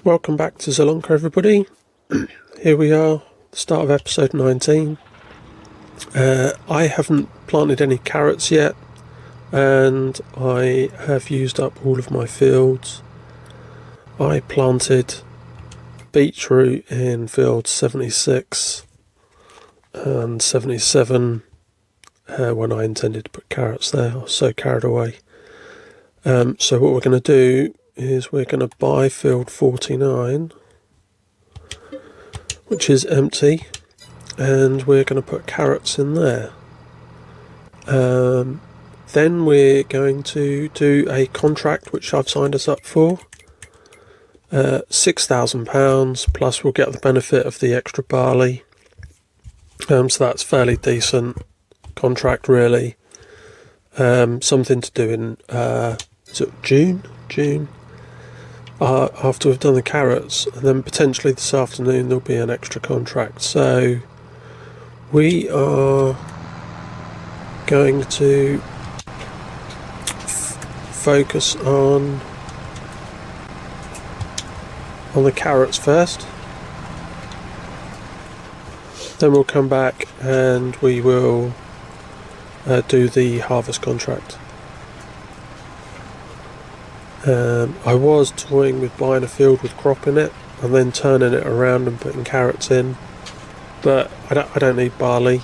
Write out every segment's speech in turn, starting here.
Welcome back to Zielonka, everybody. Here we are, the start of episode 19. I haven't planted any carrots yet, and I have used up all of my fields. I planted beetroot in fields 76 and 77 when I intended to put carrots there. I was so carried away. So what we're going to do is we're going to buy field 49, which is empty, and we're going to put carrots in there. Then we're going to do a contract which I've signed us up for, £6,000, plus we'll get the benefit of the extra barley, so that's fairly decent contract really. Something to do in is it June after we've done the carrots, and then potentially this afternoon there'll be an extra contract. So we are going to focus on the carrots first, then we'll come back and we will do the harvest contract. I was toying with buying a field with crop in it and then turning it around and putting carrots in, but I don't need barley,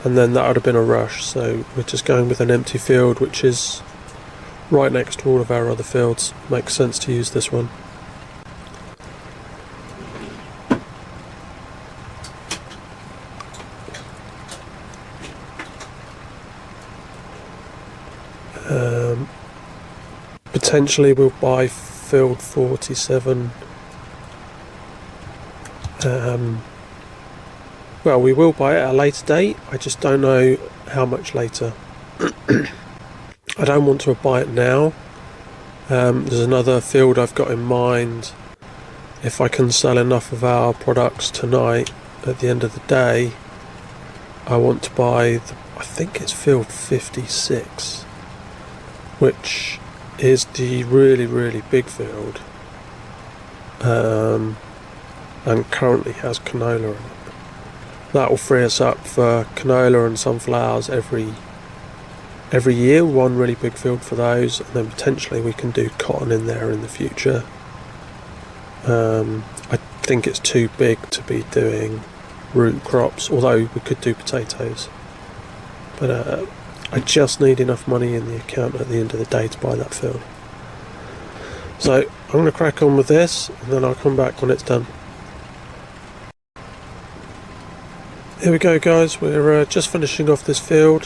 and then that would have been a rush, so we're just going with an empty field which is right next to all of our other fields. Makes sense to use this one. Potentially we'll buy field 47. Well, we will buy it at a later date. I just don't know how much later. I don't want to buy it now. There's another field I've got in mind. If I can sell enough of our products tonight, at the end of the day, I want to buy, I think it's field 56, which is the really big field, and currently has canola in it. That will free us up for canola and sunflowers every year, one really big field for those, and then potentially we can do cotton in there in the future. I think it's too big to be doing root crops, although we could do potatoes, but I just need enough money in the account at the end of the day to buy that field. So I'm going to crack on with this, and then I'll come back when it's done. Here we go, guys. We're just finishing off this field.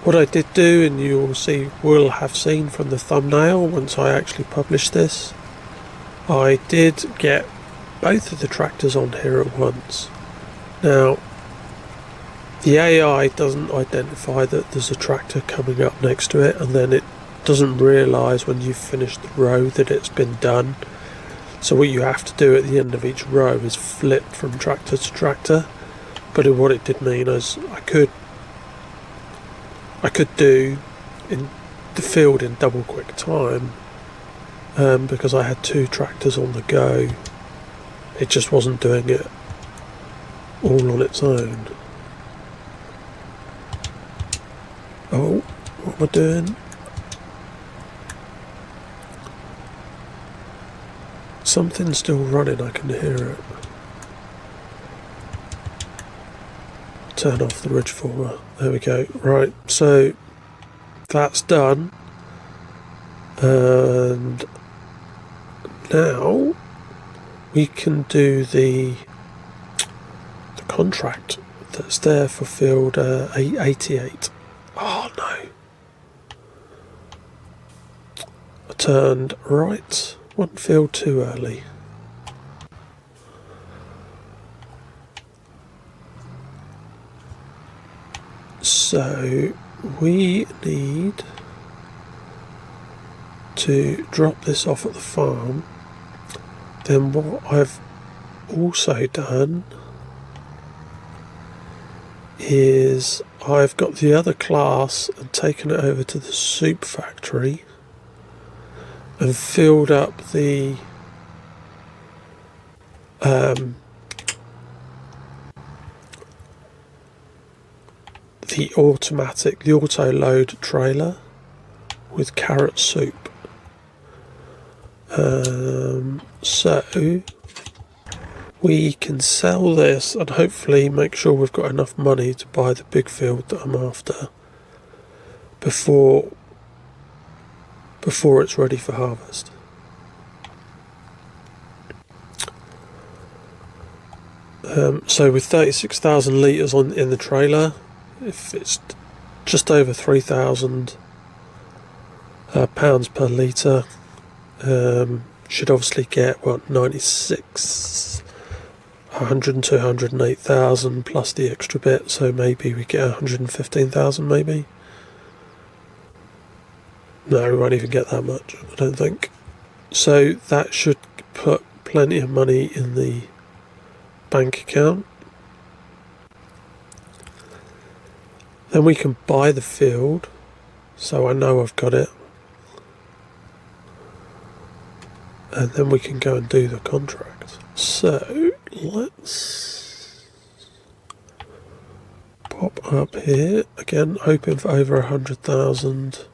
What I did do, and you will have seen from the thumbnail once I actually publish this, I did get both of the tractors on here at once. Now, the AI doesn't identify that there's a tractor coming up next to it, and then it doesn't realise when you've finished the row that it's been done. So what you have to do at the end of each row is flip from tractor to tractor. But what it did mean is I could do in the field in double quick time, because I had two tractors on the go. It just wasn't doing it all on its own. Oh, what am I doing? Something's still running, I can hear it. Turn off the ridge former. There we go. Right, so that's done. And now we can do the contract that's there for field 88. Oh no. I turned right. One field too early. So we need to drop this off at the farm. Then what I've also done is I've got the other class and taken it over to the soup factory, and filled up the auto load trailer with carrot soup. So we can sell this and hopefully make sure we've got enough money to buy the big field that I'm after before it's ready for harvest. So with 36,000 litres in the trailer, if it's just over 3,000 pounds per litre, should obviously get 96, 102, 108,000 plus the extra bit, so maybe we get 115,000 maybe. No, we won't even get that much, I don't think. So that should put plenty of money in the bank account. Then we can buy the field, so I know I've got it. And then we can go and do the contract. So let's pop up here again, hoping for over 100,000.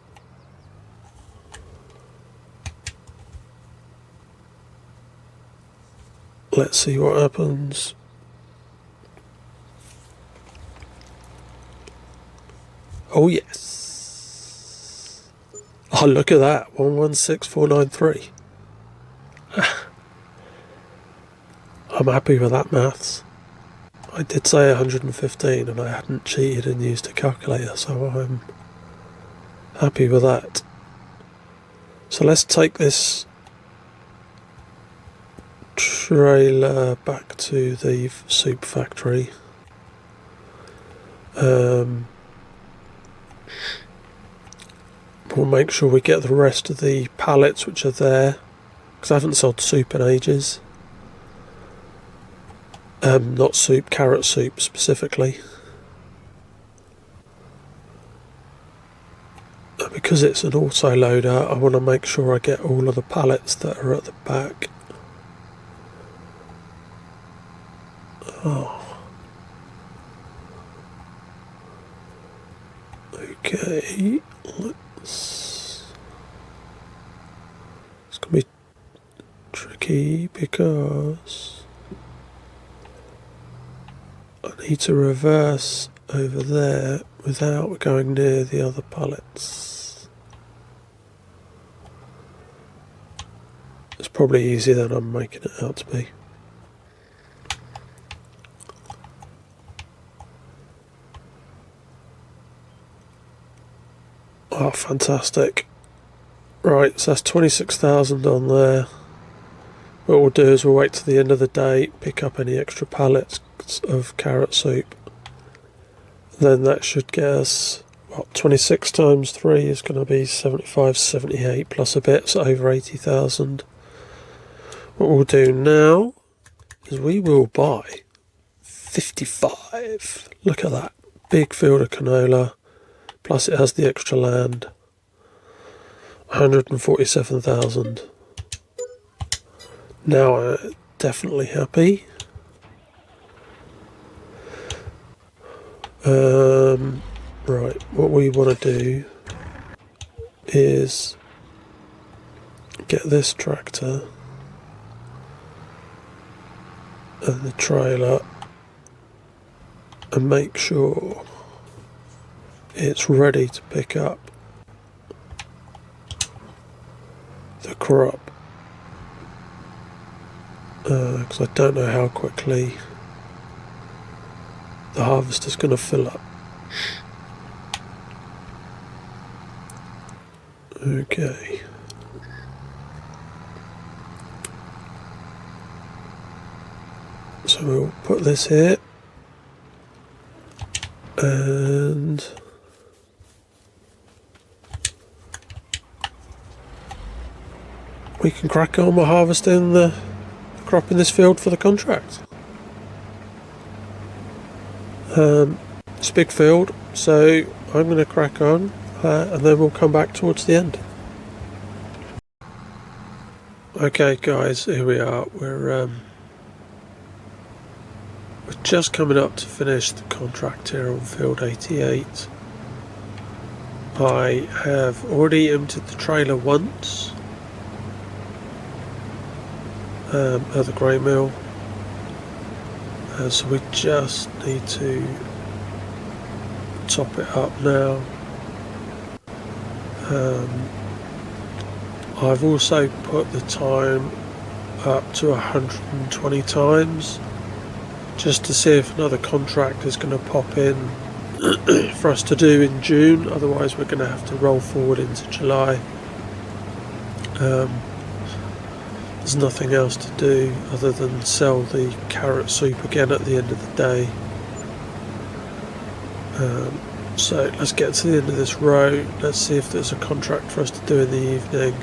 Let's see what happens. Oh yes! Oh, look at that, 116493. I'm happy with that maths. I did say 115 and I hadn't cheated and used a calculator, so I'm happy with that. So let's take this trailer back to the soup factory. We'll make sure we get the rest of the pallets which are there, because I haven't sold soup in ages. Not soup, carrot soup specifically. And because it's an auto loader, I want to make sure I get all of the pallets that are at the back. Oh. Okay, it's going to be tricky because I need to reverse over there without going near the other pallets. It's probably easier than I'm making it out to be. Oh, fantastic. Right, so that's 26,000 on there. What we'll do is we'll wait till the end of the day, pick up any extra pallets of carrot soup. Then that should get us, 26 times 3 is going to be 75, 78 plus a bit, so over 80,000. What we'll do now is we will buy 55. Look at that. Big field of canola. Plus it has the extra land. 147,000. Now I'm definitely happy. Right, what we want to do is get this tractor and the trailer and make sure it's ready to pick up the crop, because I don't know how quickly the harvest is going to fill up. Okay. So we'll put this here and we can crack on with harvesting the crop in this field for the contract. It's a big field, so I'm going to crack on and then we'll come back towards the end. Okay guys, here we are. We're just coming up to finish the contract here on field 88. I have already emptied the trailer once at the grain mill, so we just need to top it up now. I've also put the time up to 120 times just to see if another contract is going to pop in for us to do in June. Otherwise we're going to have to roll forward into July. There's nothing else to do other than sell the carrot soup again at the end of the day. So let's get to the end of this row. Let's see if there's a contract for us to do in the evening.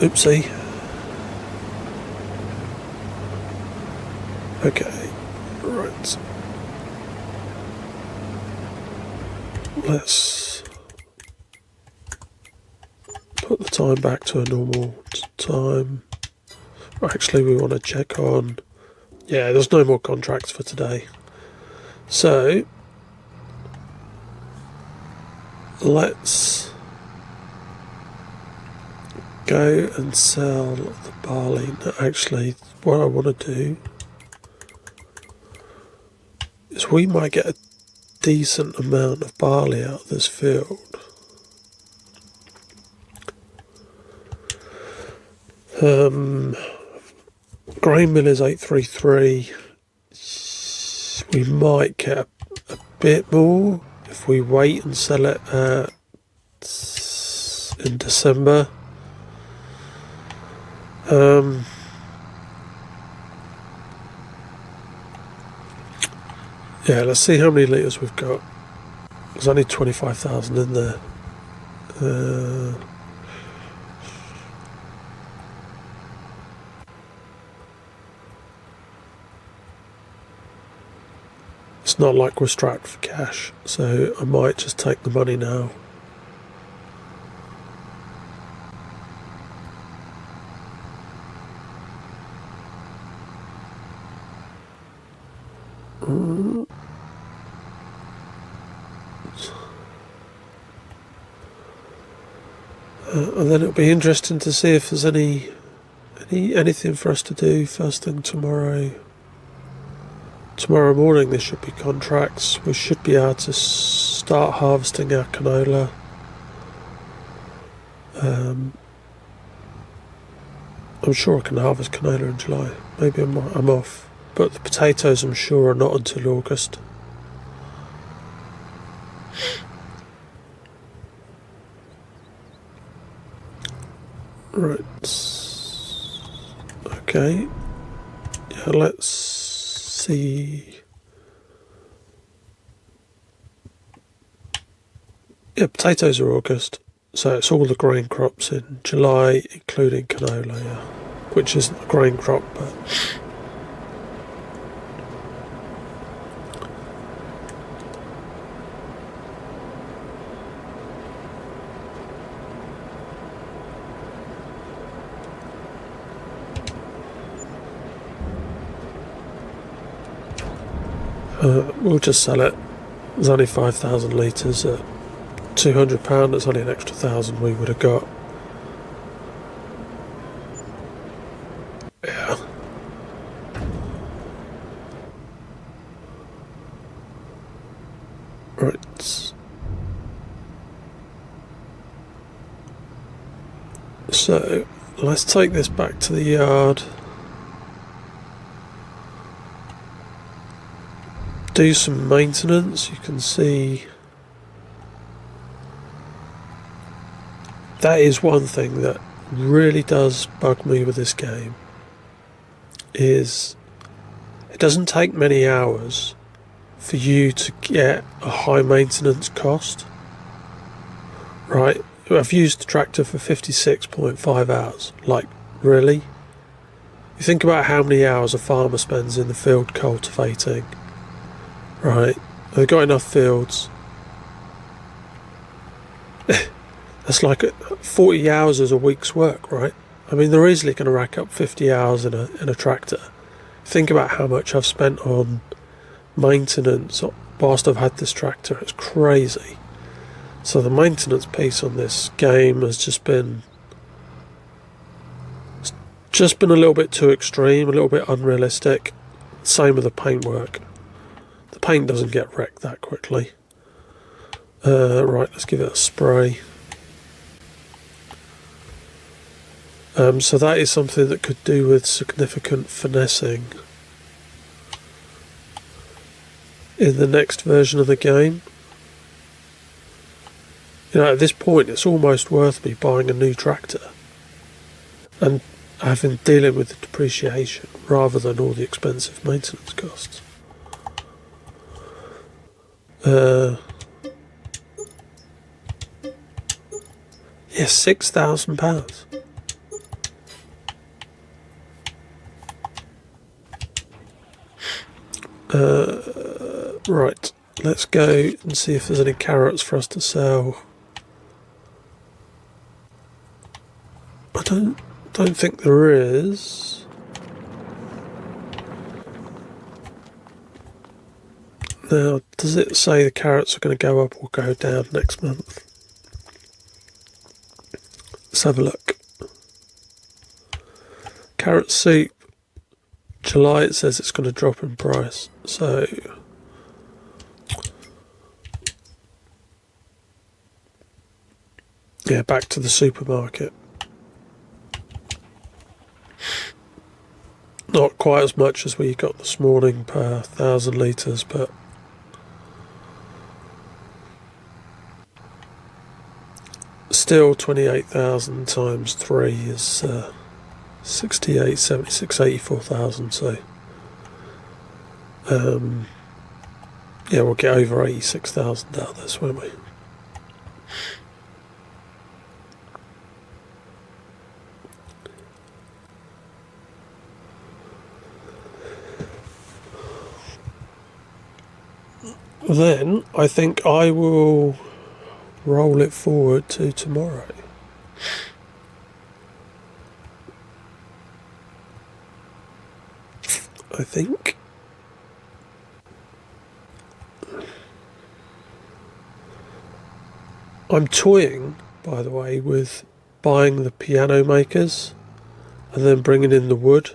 Oopsie. Okay, right. Let's put the time back to a normal time. Actually, we want to check on... Yeah, there's no more contracts for today. So, let's go and sell the barley. No, actually, what I want to do is we might get a decent amount of barley out of this field. Grain mill is 833. We might get a bit more if we wait and sell it in December. Yeah, let's see how many litres we've got. There's only 25,000 in there. It's not like we're strapped for cash, so I might just take the money now. And then it'll be interesting to see if there's anything for us to do first thing tomorrow. Tomorrow morning there should be contracts. We should be able to start harvesting our canola. I'm sure I can harvest canola in July. Maybe I'm off. But the potatoes I'm sure are not until August. Right. Okay. Yeah, let's see. Yeah, potatoes are August. So it's all the grain crops in July, including canola, yeah. Which isn't a grain crop, but... we'll just sell it. There's only 5,000 litres at £200. That's only an extra 1,000 we would have got. Yeah. Right. So let's take this back to the yard. Do some maintenance. You can see that is one thing that really does bug me with this game, is it doesn't take many hours for you to get a high maintenance cost. Right, I've used the tractor for 56.5 hours. Like, really? You think about how many hours a farmer spends in the field cultivating, Right, they've got enough fields. That's like 40 hours is a week's work, right? I mean, they're easily going to rack up 50 hours in a tractor. Think about how much I've spent on maintenance whilst I've had this tractor. It's crazy. So the maintenance piece on this game has just been a little bit too extreme, a little bit unrealistic. Same with the paintwork. The paint doesn't get wrecked that quickly. Right, let's give it a spray. So that is something that could do with significant finessing in the next version of the game. You know, at this point it's almost worth me buying a new tractor and dealing with the depreciation rather than all the expensive maintenance costs. Yes, £6,000. Right, let's go and see if there's any carrots for us to sell. I don't think there is. Now, does it say the carrots are going to go up or go down next month? Let's have a look. Carrot soup. July, it says it's going to drop in price. So yeah, back to the supermarket. Not quite as much as we got this morning per 1,000 litres, but still 28,000 times 3 is 68, 76, 84,000. So yeah, we'll get over 86,000 out of this, won't we? Then I think I will roll it forward to tomorrow. I think. I'm toying, by the way, with buying the piano makers and then bringing in the wood.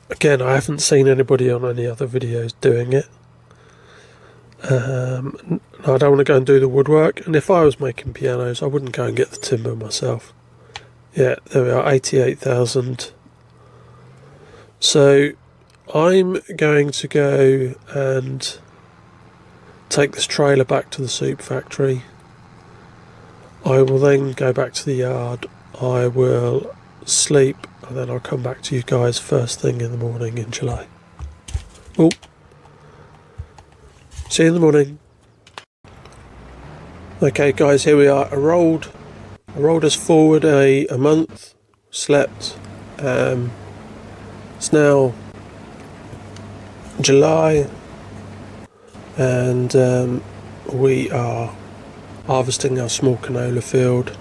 Again, I haven't seen anybody on any other videos doing it. I don't want to go and do the woodwork, and if I was making pianos I wouldn't go and get the timber myself. Yeah, there we are, 88,000. So I'm going to go and take this trailer back to the soup factory. I will then go back to the yard. I will sleep, and then I'll come back to you guys first thing in the morning in July. Oh, see you in the morning. Okay guys, here we are. I rolled us forward a month, slept. It's now July, and we are harvesting our small canola field,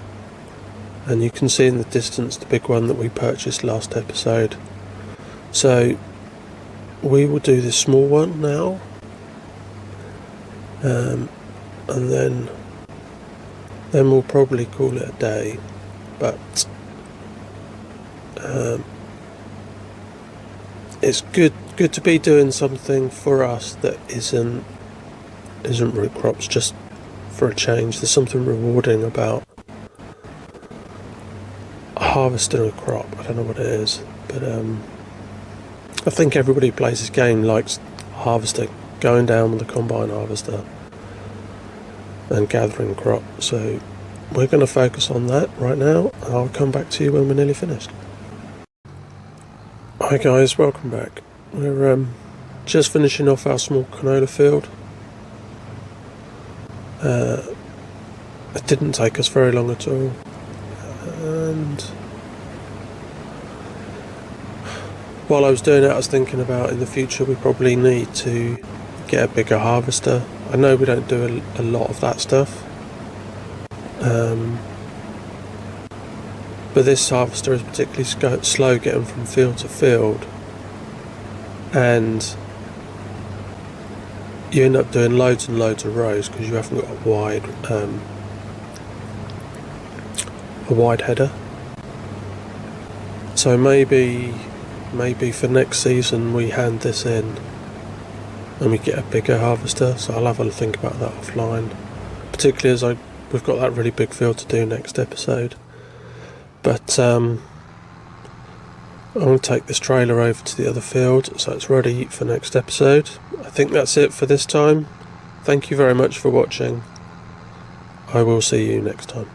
and you can see in the distance the big one that we purchased last episode. So we will do this small one now, and then we'll probably call it a day. But it's good to be doing something for us that isn't root crops, just for a change. There's something rewarding about harvesting a crop. I don't know what it is, but I think everybody who plays this game likes harvesting, going down with a combine harvester and gathering crop. So we're going to focus on that right now, and I'll come back to you when we're nearly finished. Hi guys, welcome back. We're just finishing off our small canola field. It didn't take us very long at all, and while I was doing it, I was thinking about in the future we probably need to get a bigger harvester. I know we don't do a lot of that stuff, but this harvester is particularly slow getting from field to field, and you end up doing loads and loads of rows because you haven't got a wide header. So maybe for next season we hand this in and we get a bigger harvester. So I'll have a think about that offline, particularly as we've got that really big field to do next episode. But I'm going to take this trailer over to the other field so it's ready for next episode. I think that's it for this time. Thank you very much for watching. I will see you next time.